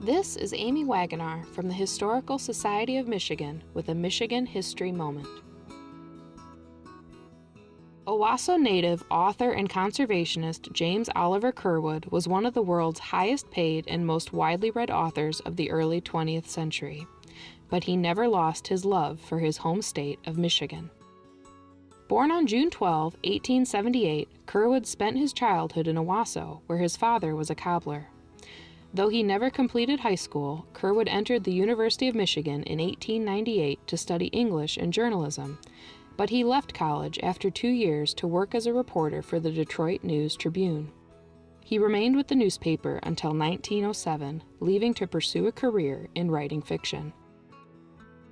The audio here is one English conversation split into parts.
This is Amy Wagonar from the Historical Society of Michigan with a Michigan History Moment. Owosso native, author, and conservationist James Oliver Curwood was one of the world's highest paid and most widely read authors of the early 20th century, but he never lost his love for his home state of Michigan. Born on June 12, 1878, Curwood spent his childhood in Owosso, where his father was a cobbler. Though he never completed high school, Curwood entered the University of Michigan in 1898 to study English and journalism, but he left college after 2 years to work as a reporter for the Detroit News-Tribune. He remained with the newspaper until 1907, leaving to pursue a career in writing fiction.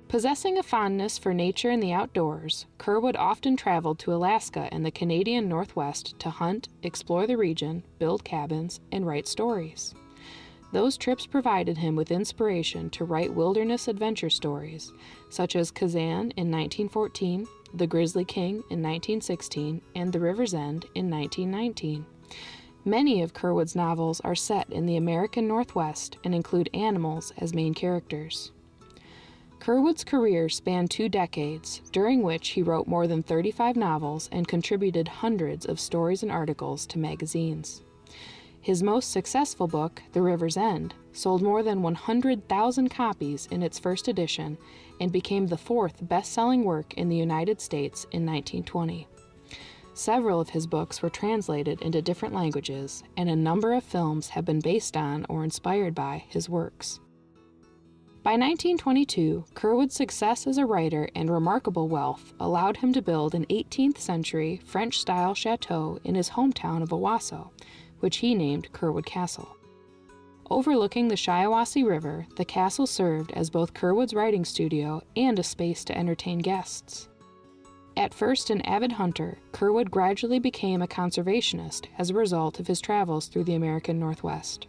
Possessing a fondness for nature and the outdoors, Curwood often traveled to Alaska and the Canadian Northwest to hunt, explore the region, build cabins, and write stories. Those trips provided him with inspiration to write wilderness adventure stories, such as Kazan in 1914, The Grizzly King in 1916, and The River's End in 1919. Many of Curwood's novels are set in the American Northwest and include animals as main characters. Curwood's career spanned 2 decades, during which he wrote more than 35 novels and contributed hundreds of stories and articles to magazines. His most successful book, The River's End, sold more than 100,000 copies in its first edition and became the 4th best-selling work in the United States in 1920. Several of his books were translated into different languages, and a number of films have been based on or inspired by his works. By 1922, Curwood's success as a writer and remarkable wealth allowed him to build an 18th-century French-style chateau in his hometown of Owosso, which he named Curwood Castle. Overlooking the Shiawassee River, the castle served as both Curwood's writing studio and a space to entertain guests. At first an avid hunter, Curwood gradually became a conservationist as a result of his travels through the American Northwest.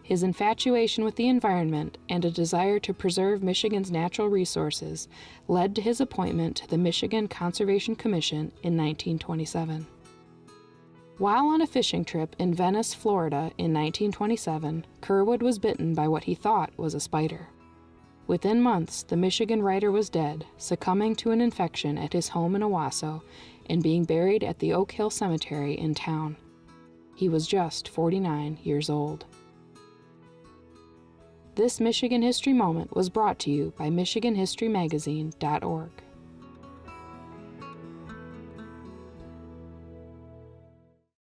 His infatuation with the environment and a desire to preserve Michigan's natural resources led to his appointment to the Michigan Conservation Commission in 1927. While on a fishing trip in Venice, Florida in 1927, Curwood was bitten by what he thought was a spider. Within months, the Michigan writer was dead, succumbing to an infection at his home in Owosso and being buried at the Oak Hill Cemetery in town. He was just 49 years old. This Michigan History Moment was brought to you by MichiganHistoryMagazine.org.